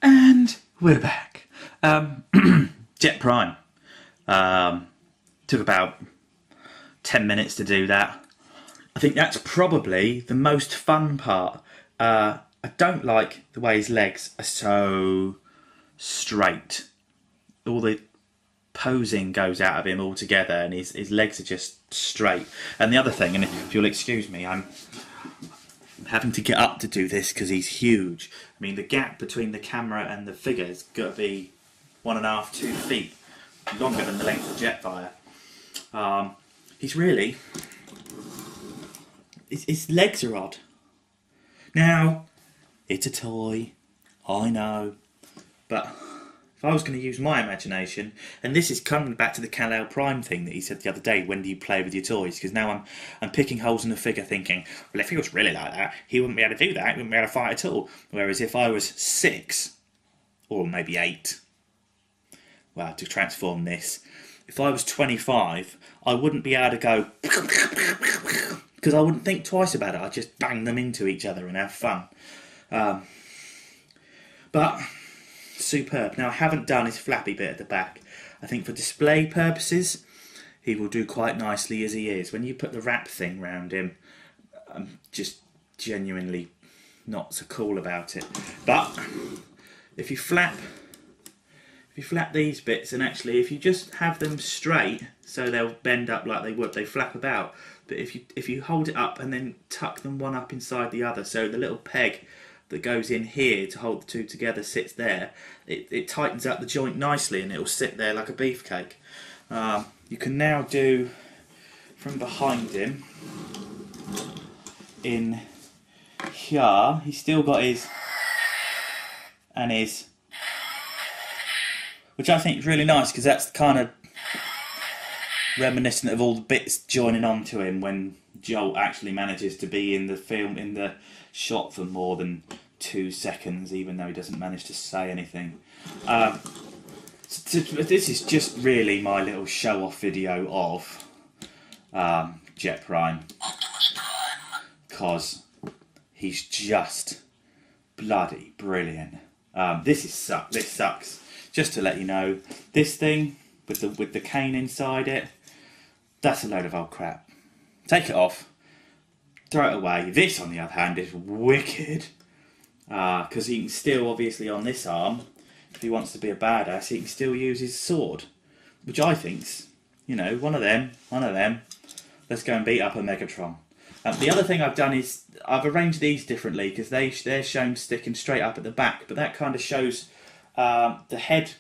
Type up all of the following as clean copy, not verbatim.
And we're back. Jet Prime. Took about 10 minutes to do that. I think that's probably the most fun part. I don't like the way his legs are so straight. All the posing goes out of him altogether, and his legs are just straight. And the other thing, and if you'll excuse me, I'm having to get up to do this because he's huge. I mean, the gap between the camera and the figure has got to be 1.5 to 2 feet longer than the length of Jetfire. He's really... His legs are odd. Now, it's a toy, I know, but if I was going to use my imagination, and this is coming back to the Kal-El Prime thing that he said the other day, when do you play with your toys? Because now I'm picking holes in the figure thinking, well, if he was really like that, he wouldn't be able to do that, he wouldn't be able to fight at all. Whereas if I was 6, or maybe 8, well, to transform this, if I was 25, I wouldn't be able to go, because I wouldn't think twice about it, I'd just bang them into each other and have fun. But superb. Now, I haven't done his flappy bit at the back. I think for display purposes, he will do quite nicely as he is. When you put the wrap thing round him, I'm just genuinely not so cool about it. But if you flap these bits, and actually if you just have them straight, so they'll bend up like they would, they flap about. But if you hold it up and then tuck them one up inside the other, so the little peg that goes in here to hold the two together sits there, it tightens up the joint nicely, and it will sit there like a beefcake. You can now do from behind him in here. He's still got his and his, which I think is really nice, because that's kind of reminiscent of all the bits joining on to him when Joel actually manages to be in the film, in the shot for more than 2 seconds, even though he doesn't manage to say anything. This is just really my little show-off video of Jet Prime, because he's just bloody brilliant. This sucks. Just to let you know, this thing with the cane inside it, that's a load of old crap. Take it off, throw it away. This, on the other hand, is wicked, because he can still, obviously, on this arm, if he wants to be a badass, he can still use his sword, which I think's, one of them. Let's go and beat up a Megatron. The other thing I've done is I've arranged these differently, because they're shown sticking straight up at the back, but that kind of shows the head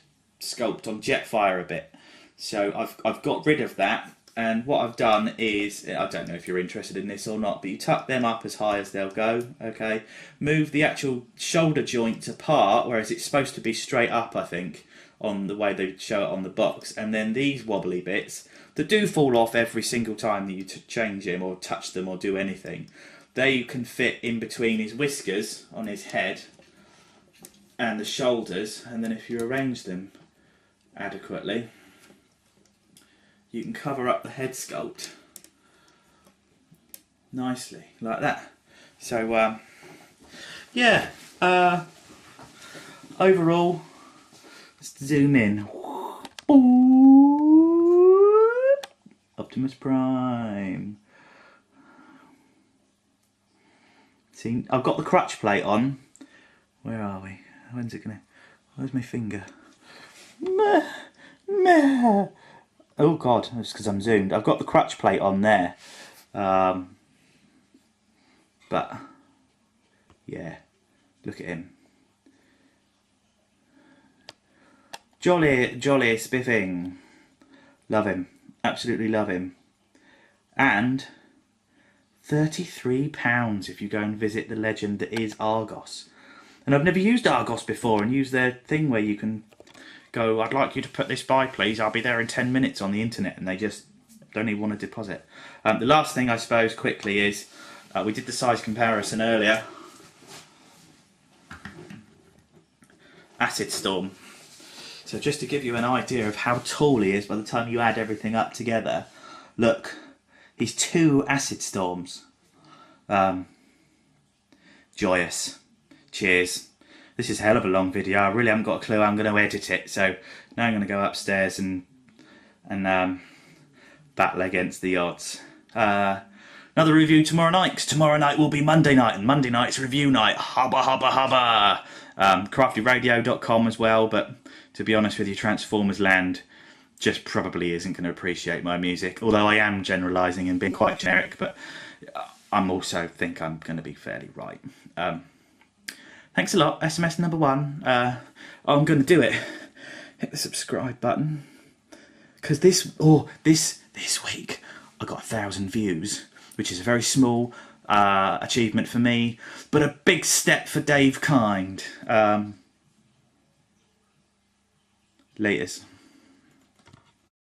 sculpt on Jetfire a bit. So I've got rid of that, and what I've done is, I don't know if you're interested in this or not, but you tuck them up as high as they'll go, okay? Move the actual shoulder joint apart, whereas it's supposed to be straight up, I think, on the way they show it on the box, and then these wobbly bits that do fall off every single time that you change him or touch them or do anything, they can fit in between his whiskers on his head and the shoulders, and then if you arrange them adequately, you can cover up the head sculpt nicely, like that. So, yeah, overall, let's zoom in. Optimus Prime. See, I've got the crutch plate on. Where are we? When's it gonna... Where's my finger? Oh God, it's because I'm zoomed. I've got the crutch plate on there. But, yeah, look at him. Jolly, spiffing. Love him. Absolutely love him. And £33 if you go and visit the legend that is Argos. And I've never used Argos before, and used their thing where you can go, I'd like you to put this by, please. I'll be there in 10 minutes on the internet, and they just don't even want to deposit. The last thing, I suppose, quickly is, we did the size comparison earlier. Acid Storm. So just to give you an idea of how tall he is by the time you add everything up together, look, he's 2 Acid Storms. Joyous. Cheers. This is a hell of a long video. I really haven't got a clue how I'm going to edit it. So now I'm going to go upstairs and battle against the odds. Another review tomorrow night, 'cause tomorrow night will be Monday night, and Monday night's review night. Hubba, hubba, hubba. Craftyradio.com as well, but to be honest with you, Transformers Land just probably isn't going to appreciate my music, although I am generalising and being quite generic, but I'm also think I'm going to be fairly right. Thanks a lot, SMS number 1. I'm going to do it. Hit the subscribe button, because this week I got 1,000 views, which is a very small achievement for me, but a big step for Dave Kind. Laters.